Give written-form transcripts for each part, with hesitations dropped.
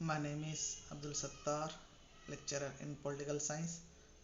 My name is Abdul Sattar, lecturer in Political Science,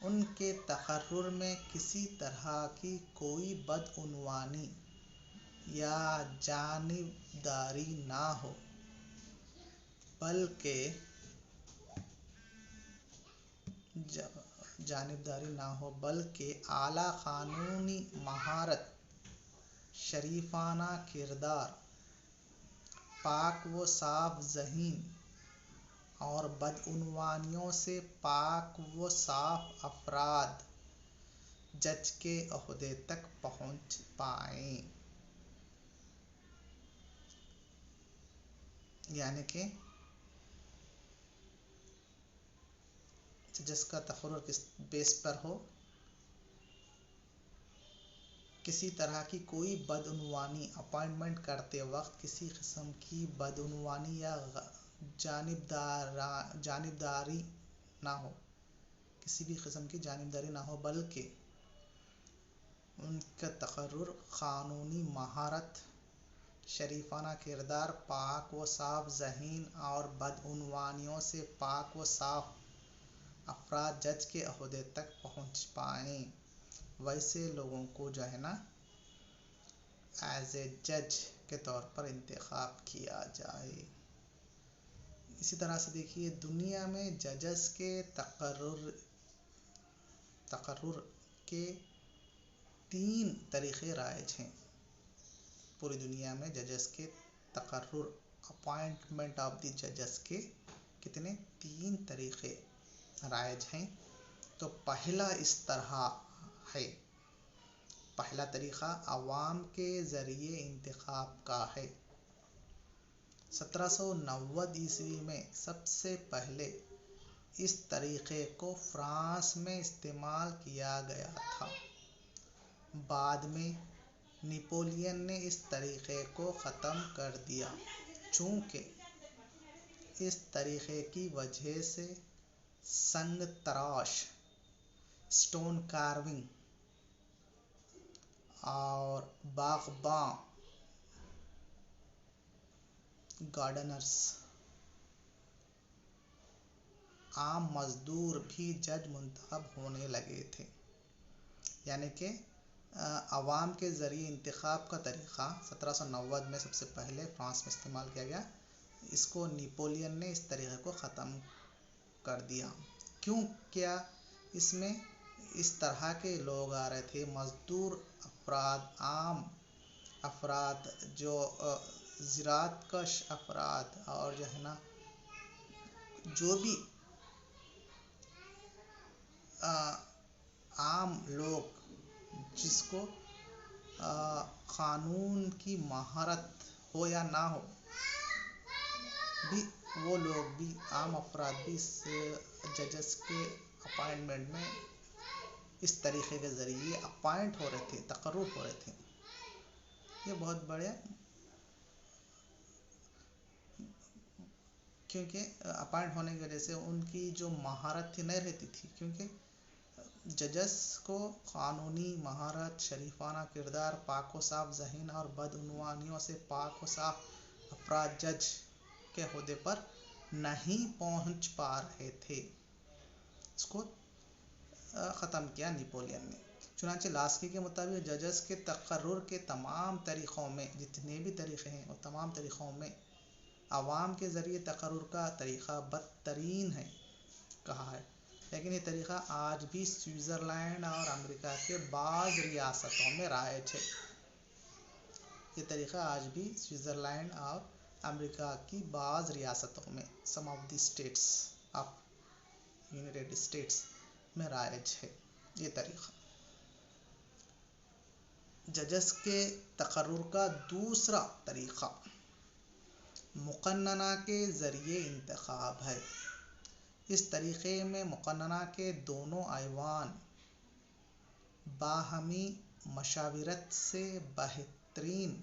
ان کے تقرر میں کسی طرح کی کوئی بدعنوانی یا جانبداری نہ ہو، بلکہ اعلیٰ قانونی مہارت، شریفانہ کردار، پاک و صاف ذہن اور بدعنوانیوں سے پاک و صاف افراد جج کے عہدے تک پہنچ پائیں۔ یعنی کہ جس کا تقرر کس بیس پر ہو، کسی طرح کی کوئی بدعنوانی، اپائنٹمنٹ کرتے وقت کسی قسم کی بدعنوانی یا جانبداری نہ ہو، کسی بھی قسم کی جانبداری نہ ہو، بلکہ ان کا تقرر قانونی مہارت، شریفانہ کردار، پاک و صاف ذہن اور بدعنوانیوں سے پاک و صاف افراد جج کے عہدے تک پہنچ پائیں، ویسے لوگوں کو ایز اے جج کے طور پر انتخاب کیا جائے۔ اسی طرح سے دیکھیے، دنیا میں ججز کے تقرر کے 3 طریقے رائج ہیں۔ پوری دنیا میں ججز کے تقرر، اپوائنٹمنٹ آف دی ججز کے کتنے 3 طریقے رائج ہیں۔ تو پہلا اس طرح ہے، پہلا طریقہ عوام کے ذریعے انتخاب کا ہے۔ 1790 میں سب سے پہلے اس طریقے کو فرانس میں استعمال کیا گیا تھا۔ بعد میں نپولین نے اس طریقے کو ختم کر دیا، چونکہ اس طریقے کی وجہ سے سنگ تراش، سٹون کارونگ اور باغباں، گارڈنرز، عام مزدور بھی جج منتخب ہونے لگے تھے۔ یعنی کہ عوام کے ذریعے انتخاب کا طریقہ 1790 میں سب سے پہلے فرانس میں استعمال کیا گیا۔ اس کو نپولین نے اس طریقے کو ختم کر دیا۔ کیوں کیا؟ اس میں اس طرح کے لوگ آ رہے تھے، مزدور افراد، عام افراد، جو زراعت کش افراد، اور جو بھی عام لوگ جس کو قانون کی مہارت ہو یا نہ ہو، بھی وہ لوگ بھی، عام افراد بھی اس ججز کے اپائنٹمنٹ میں اس طریقے کے ذریعے اپائنٹ ہو رہے تھے، تقرر ہو رہے تھے۔ یہ بہت بڑے، کیونکہ اپائنٹ ہونے کی وجہ سے ان کی جو مہارت تھی نہیں رہتی تھی، کیونکہ ججز کو قانونی مہارت، شریفانہ کردار، پاک و صاف ذہن اور بدعنوانیوں سے پاک و صاف افراد جج کے عہدے پر نہیں پہنچ پا رہے تھے۔ اس کو ختم کیا نپولین نے۔ چنانچہ لاسکی کے مطابق ججز کے تقرر کے تمام طریقوں میں، جتنے بھی طریقے ہیں وہ تمام طریقوں میں عوام کے ذریعے تقرر کا طریقہ بدترین ہے کہا ہے، لیکن یہ طریقہ آج بھی سوئٹزرلینڈ اور امریکہ کے بعض ریاستوں میں رائج ہے۔ یہ طریقہ آج بھی سوئٹزرلینڈ اور امریکہ کی بعض ریاستوں میں some of the states of United States میں رائج ہے یہ طریقہ۔ ججز کے تقرر کا دوسرا طریقہ مقننہ کے ذریعے انتخاب ہے۔ اس طریقے میں مقننہ کے دونوں ایوان باہمی مشاورت سے بہترین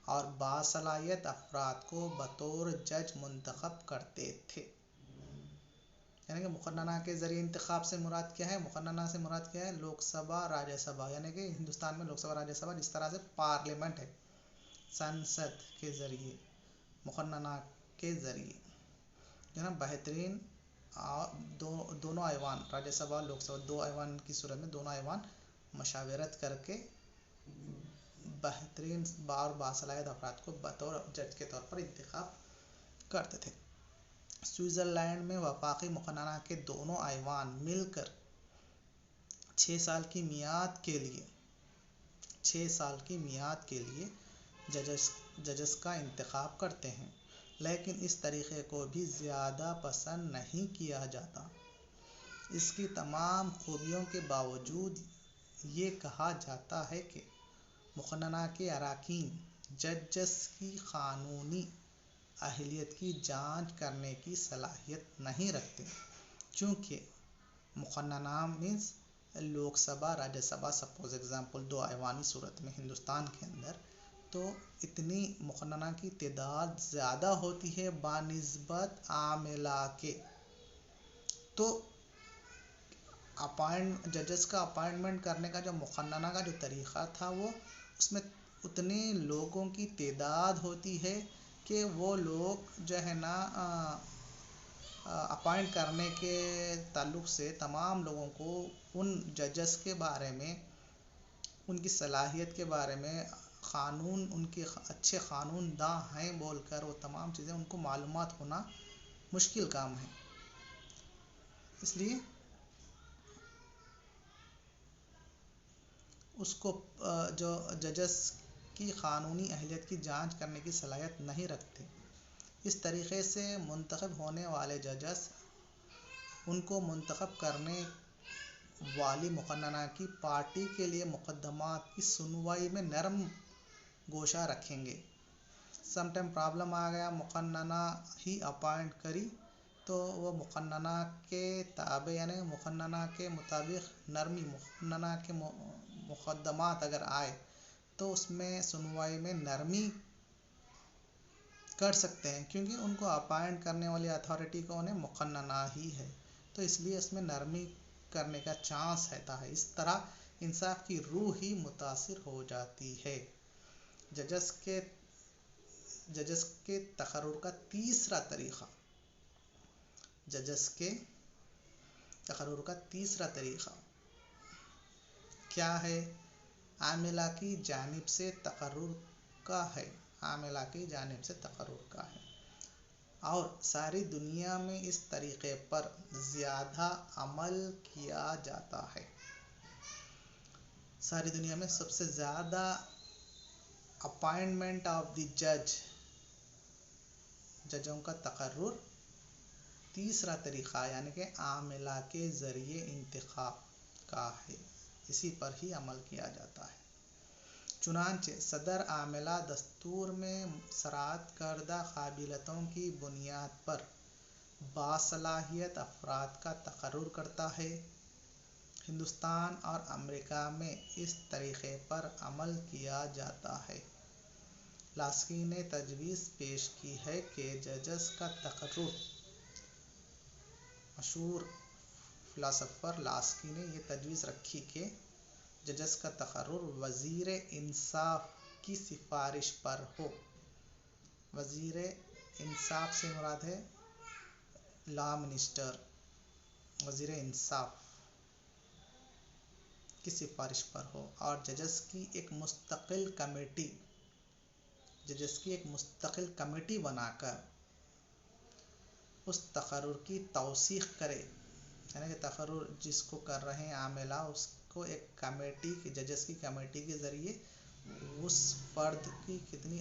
اور باصلاحیت افراد کو بطور جج منتخب کرتے تھے۔ یعنی کہ مقننہ کے ذریعے انتخاب سے مراد کیا ہے؟ مقننہ سے مراد کیا ہے؟ لوک سبھا، راجیہ سبھا، یعنی کہ ہندوستان میں لوک سبھا، راجیہ سبھا جس طرح سے پارلیمنٹ ہے، سنسد کے ذریعے، مقننہ کے ذریعے بہترین دونوں ایوان راجیہ سبھا لوک سبھا دو ایوان کی صورت میں دونوں ایوان مشاورت کر کے بہترین اور باصلاحیت افراد کو بطور جج کے طور پر انتخاب کرتے تھے۔ سوئٹزرلینڈ میں وفاقی مقننہ کے دونوں ایوان مل کر 6 سال کی میعاد کے لیے ججز کا انتخاب کرتے ہیں، لیکن اس طریقے کو بھی زیادہ پسند نہیں کیا جاتا۔ اس کی تمام خوبیوں کے باوجود یہ کہا جاتا ہے کہ مقننہ کے اراکین ججز کی قانونی اہلیت کی جانچ کرنے کی صلاحیت نہیں رکھتے، چونکہ مقننہ میں لوک سبھا راجیہ سبھا سپوز ایگزامپل دو ایوانی صورت میں ہندوستان کے اندر تو اتنی مقننہ کی تعداد زیادہ ہوتی ہے بنسبت عاملہ کے، تو ججز کا اپائنٹمنٹ کرنے کا جو مقننہ کا جو طریقہ تھا وہ اس میں اتنے لوگوں کی تعداد ہوتی ہے کہ وہ لوگ جو ہے نا اپائنٹ کرنے کے تعلق سے تمام لوگوں کو ان ججز کے بارے میں، ان کی صلاحیت کے بارے میں، ان کے اچھے قانون داں ہیں بول کر وہ تمام چیزیں ان کو معلومات ہونا مشکل کام ہے۔ اس لیے اس کو جو ججز کی قانونی اہلیت کی جانچ کرنے کی صلاحیت نہیں رکھتے، اس طریقے سے منتخب ہونے والے ججز ان کو منتخب کرنے والی مقننہ کی پارٹی کے لیے مقدمات کی سنوائی میں نرم گوشہ رکھیں گے۔ سم ٹائم پرابلم آ گیا، مقننہ ہی اپائنٹ کری تو وہ مقننہ کے تابع یعنی مقننہ کے مطابق مقننہ کے مقدمات اگر آئے تو اس میں سنوائی میں نرمی کر سکتے ہیں، کیونکہ ان کو اپائنٹ کرنے والی اتھارٹی کون ہے؟ مقننہ ہی ہے، تو اس لیے اس میں نرمی کرنے کا چانس رہتا ہے۔ اس طرح انصاف کی روح ہی متاثر ہو جاتی ہے۔ ججز کے تقرر کا تیسرا طریقہ کیا ہے؟ عاملہ کی جانب سے تقرر کا ہے اور ساری دنیا میں اس طریقے پر زیادہ عمل کیا جاتا ہے۔ ساری دنیا میں سب سے زیادہ اپائنٹمنٹ آف دی ججوں کا تقرر تیسرا طریقہ یعنی کہ عاملہ کے ذریعے انتخاب کا ہے، اسی پر ہی عمل کیا جاتا ہے۔ چنانچہ صدر عاملہ دستور میں سراد کردہ قابلیتوں کی بنیاد پر باصلاحیت افراد کا تقرر کرتا ہے۔ ہندوستان اور امریکہ میں اس طریقے پر عمل کیا جاتا ہے۔ لاسکی نے تجویز پیش کی ہے کہ ججز کا تقرر، مشہور فلاسفر لاسکی نے یہ تجویز رکھی کہ ججز کا تقرر وزیر انصاف کی سفارش پر ہو۔ وزیر انصاف سے مراد ہے لا منسٹر، وزیر انصاف کی سفارش پر ہو اور ججز کی ایک مستقل کمیٹی بنا کر اس تقرر کی توثیق کرے، یعنی کہ تقرر جس کو کر رہے ہیں عاملہ اس کو ایک ججز کی کمیٹی کے ذریعے اس فرد کی کتنی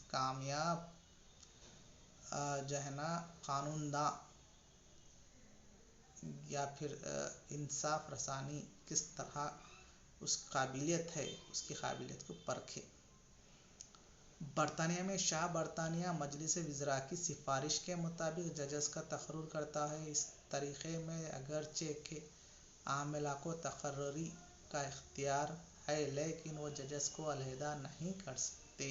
کامیاب جو ہے نا قانون داں یا پھر انصاف رسانی کس طرح اس قابلیت ہے، اس کی قابلیت کو پرکھے۔ برطانیہ میں شاہ برطانیہ مجلس وزراء کی سفارش کے مطابق ججز کا تقرر کرتا ہے۔ اس طریقے میں اگرچہ کہ عاملہ کو تقرری کا اختیار ہے لیکن وہ ججز کو علیحدہ نہیں کر سکتے۔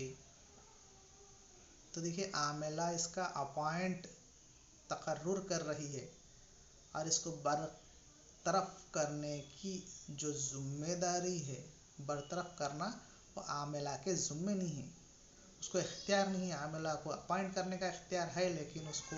تو دیکھیے عاملہ اس کا تقرر کر رہی ہے اور اس کو برطرف کرنے کی جو ذمہ داری ہے، برطرف کرنا وہ عاملہ کے ذمہ نہیں ہے، اس کو اختیار نہیں ہے۔ عاملہ کو اپائنٹ کرنے کا اختیار ہے لیکن اس کو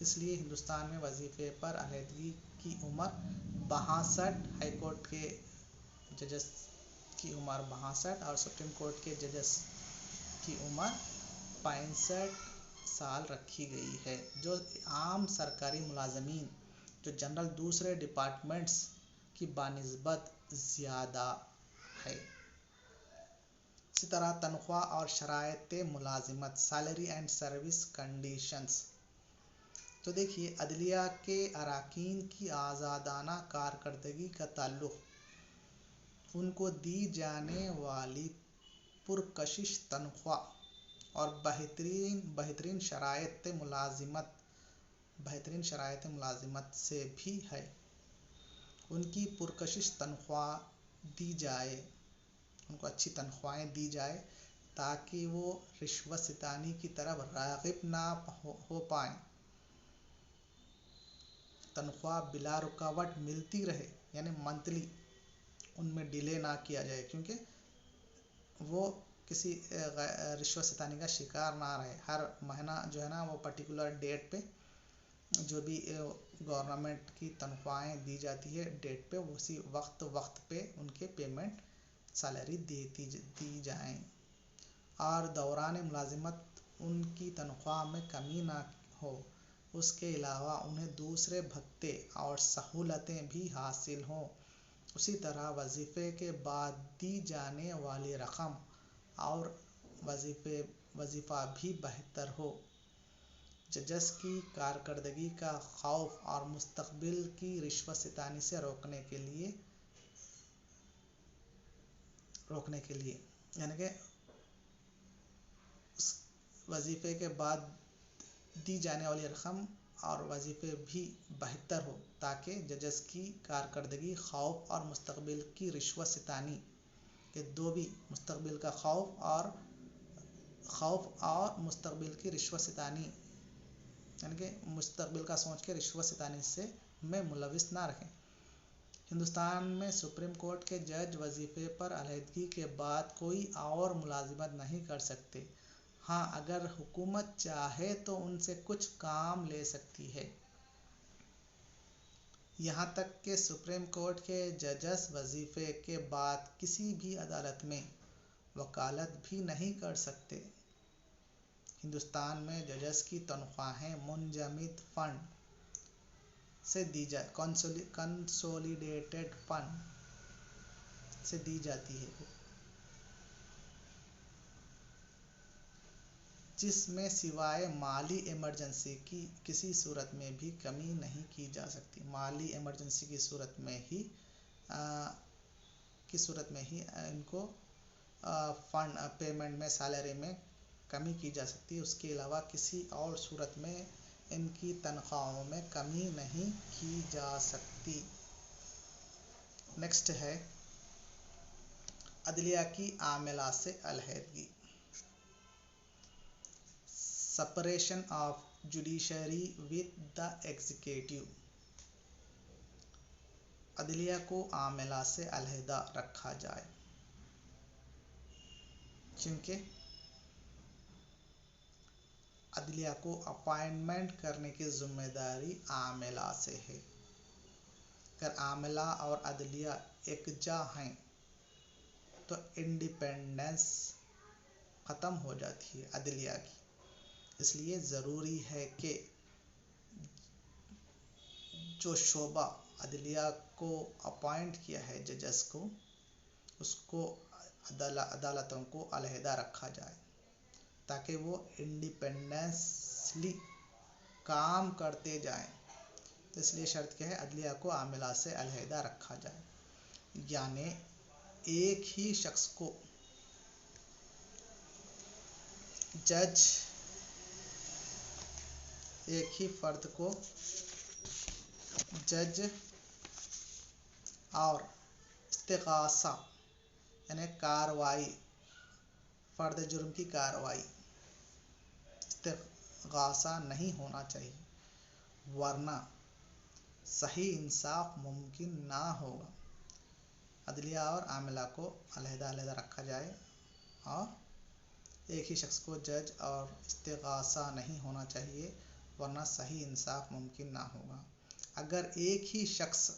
اس لیے ہندوستان میں وظیفے پر علیحدگی کی عمر 62، ہائی کورٹ کے ججز کی عمر 62 اور سپریم کورٹ کے ججز کی عمر 65 سال رکھی گئی ہے، جو عام سرکاری ملازمین جو جنرل دوسرے ڈپارٹمنٹس کی بنسبت زیادہ ہے۔ اسی طرح تنخواہ اور شرائط ملازمت، سیلری اینڈ سروس کنڈیشنز۔ تو دیکھیے، عدلیہ کے اراکین کی آزادانہ کارکردگی کا تعلق ان کو دی جانے والی پرکشش تنخواہ اور بہترین شرائط ملازمت سے بھی ہے۔ ان کی پرکشش تنخواہ دی جائے، ان کو اچھی تنخواہیں دی جائے تاکہ وہ رشوت ستانی کی طرف راغب نہ ہو پائیں۔ تنخواہ بلا رکاوٹ ملتی رہے، یعنی منتھلی ان میں ڈیلے نہ کیا جائے، کیونکہ وہ کسی رشوت ستانی کا شکار نہ رہے۔ ہر مہینہ جو ہے نا وہ پرٹیکولر ڈیٹ پہ جو بھی گورنمنٹ کی تنخواہیں دی جاتی ہے ڈیٹ پہ، اسی وقت پہ ان کے پیمنٹ سیلری دی جائیں، اور دوران ملازمت ان کی تنخواہ میں کمی نہ ہو۔ اس کے علاوہ انہیں دوسرے بھتے اور سہولتیں بھی حاصل ہوں۔ اسی طرح وظیفے کے بعد دی جانے والی رقم اور وظیفہ بھی بہتر ہو۔ ججز کی کارکردگی کا خوف اور مستقبل کی رشوت ستانی سے روکنے کے لیے یعنی کہ اس وظیفے کے بعد دی جانے والی رقم اور وظیفے بھی بہتر ہو، تاکہ ججز کی کارکردگی، خوف اور مستقبل کی رشوت ستانی، یہ دو بھی، مستقبل کا خوف اور مستقبل کی رشوت ستانی، یعنی کہ مستقبل کا سوچ کے رشوت ستانی میں ملوث نہ رہیں۔ ہندوستان میں سپریم کورٹ کے جج وظیفے پر علیحدگی کے بعد کوئی اور ملازمت نہیں کر سکتے۔ ہاں، اگر حکومت چاہے تو ان سے کچھ کام لے سکتی ہے۔ یہاں تک کہ سپریم کورٹ کے ججز وظیفے کے بعد کسی بھی عدالت میں وکالت بھی نہیں کر سکتے۔ ہندوستان میں ججز کی تنخواہیں منجمد فنڈ سے کنسولیڈیٹڈ فنڈ سے دی جاتی ہے، جس میں سوائے مالی ایمرجنسی کی کسی صورت میں بھی کمی نہیں کی جا سکتی۔ مالی ایمرجنسی کی صورت میں ہی ان کو فنڈ پیمنٹ میں، سیلری میں کمی کی جا سکتی ہے۔ اس کے علاوہ کسی اور صورت میں ان کی تنخواہوں میں کمی نہیں کی جا سکتی۔ نیکسٹ ہے عدلیہ کی عاملہ سے علیحدگی۔ Separation of judiciary with the executive. عدلیہ کو عاملہ سے علیحدہ رکھا جائے، چونکہ عدلیہ کو اپائنٹمنٹ کرنے کی ذمہ داری عاملہ سے ہے۔ اگر عاملہ اور عدلیہ یکجا ہیں تو انڈیپینڈنس ختم ہو جاتی ہے عدلیہ کی۔ اس لیے ضروری ہے کہ جو شعبہ عدلیہ کو اپائنٹ کیا ہے ججز کو، اس کو عدالتوں کو علیحدہ رکھا جائے تاکہ وہ انڈیپینڈنٹلی کام کرتے جائیں۔ تو اس لیے شرط کیا ہے؟ عدلیہ کو عاملہ سے علیحدہ رکھا جائے، یعنی ایک ہی شخص کو جج، ایک ہی فرد کو جج اور استغاثہ یعنی کارروائی، فرد جرم کی کارروائی، استغاثہ نہیں ہونا چاہیے، ورنہ صحیح انصاف ممکن نہ ہوگا۔ عدلیہ اور عاملہ کو علیحدہ رکھا جائے اور ایک ہی شخص کو جج اور استغاثہ نہیں ہونا چاہیے، ورنہ صحیح انصاف ممکن نہ ہوگا۔ اگر ایک ہی شخص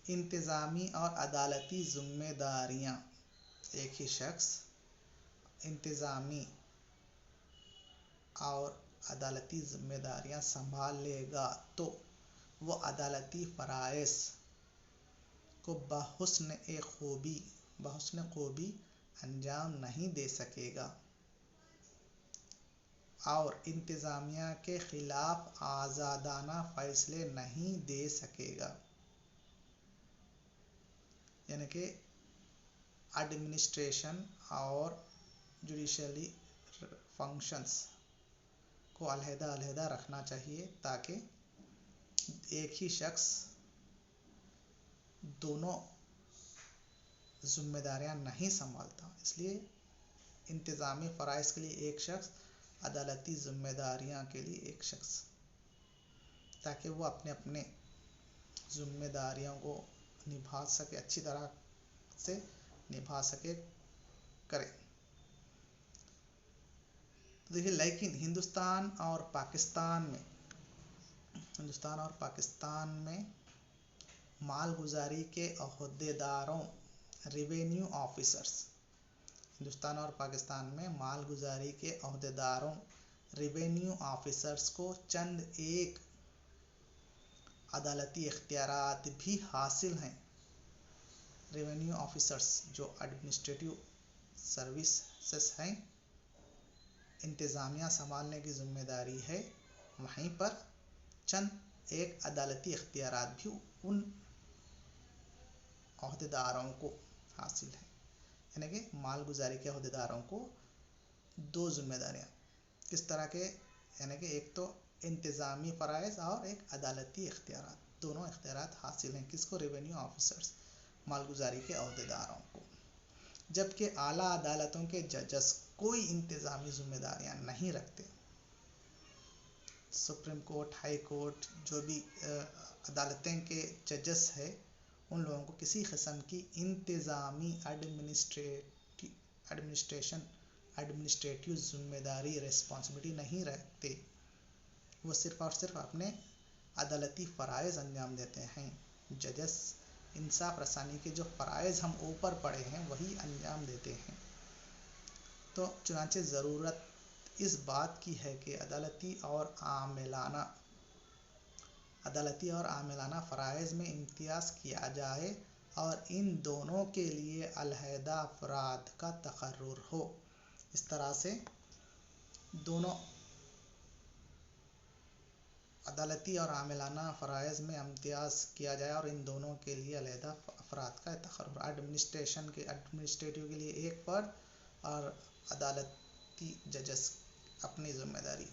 انتظامی اور عدالتی ذمہ داریاں انتظامی اور عدالتی ذمہ داریاں سنبھال لے گا تو وہ عدالتی فرائض کو بحسن خوبی انجام نہیں دے سکے گا اور انتظامیہ کے خلاف آزادانہ فیصلے نہیں دے سکے گا۔ یعنی کہ ایڈمنسٹریشن اور جوڈیشلی فنکشنز کو علیحدہ رکھنا چاہیے تاکہ ایک ہی شخص دونوں ذمہ داریاں نہیں سنبھالتا۔ اس لیے انتظامی فرائض کے لیے ایک شخص، عدالتی ذمہ داریاں کے لیے ایک شخص، تاکہ وہ اپنے ذمہ داریوں کو نبھا سکے، اچھی طرح سے نبھا سکے کرے۔ دیکھیے لیکن ہندوستان اور پاکستان میں مالگزاری کے عہدیداروں ریونیو آفیسرز کو چند ایک عدالتی اختیارات بھی حاصل ہیں۔ ریونیو آفیسرز جو ایڈمنسٹریٹو سروسز ہیں، انتظامیہ سنبھالنے کی ذمہ داری ہے، وہیں پر چند ایک عدالتی اختیارات بھی ان عہدیداروں کو حاصل ہیں۔ یعنی کہ مالگزاری کے عہدیداروں کو دو ذمہ داریاں کس طرح کے، یعنی کہ ایک تو انتظامی فرائض اور ایک عدالتی اختیارات، دونوں اختیارات حاصل ہیں کس کو؟ ریونیو آفیسرز، مالگزاری کے عہدیداروں کو۔ جبکہ اعلیٰ عدالتوں کے ججز کوئی انتظامی ذمہ داریاں نہیں رکھتے۔ سپریم کورٹ، ہائی کورٹ، جو بھی عدالتیں کے ججز ہے، ان لوگوں کو کسی قسم کی انتظامی ایڈمنسٹریٹو ذمہ داری ریسپانسبلٹی نہیں رکھتے۔ وہ صرف اور صرف اپنے عدالتی فرائض انجام دیتے ہیں۔ ججز انصاف رسانی کے جو فرائض ہم اوپر پڑھے ہیں وہی انجام دیتے ہیں۔ تو چنانچہ ضرورت اس بات کی ہے کہ عدالتی اور عاملانہ فرائض میں امتیاز کیا جائے اور ان دونوں کے لیے علیحدہ افراد کا تقرر ہو۔ اس طرح سے دونوں عدالتی اور عاملانہ فرائض میں امتیاز کیا جائے اور ان دونوں کے لیے علیحدہ افراد کا تقرر۔ ایڈمنسٹریٹو کے لیے ایک فرد اور عدالتی ججز اپنی ذمہ داری،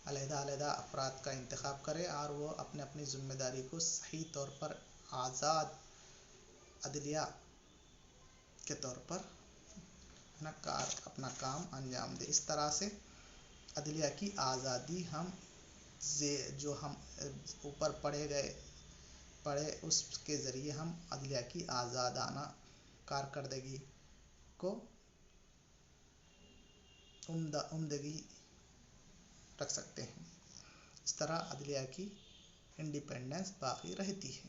علیحدہ افراد کا انتخاب کرے اور وہ اپنی ذمہ داری کو صحیح طور پر آزاد عدلیہ کے طور پر اپنا کام انجام دے۔ اس طرح سے عدلیہ کی آزادی جو ہم اوپر پڑھے اس کے ذریعے ہم عدلیہ کی آزادانہ کارکردگی کو عمدگی رکھ سکتے ہیں۔ اس طرح عدلیہ کی انڈیپینڈنس باقی رہتی ہے۔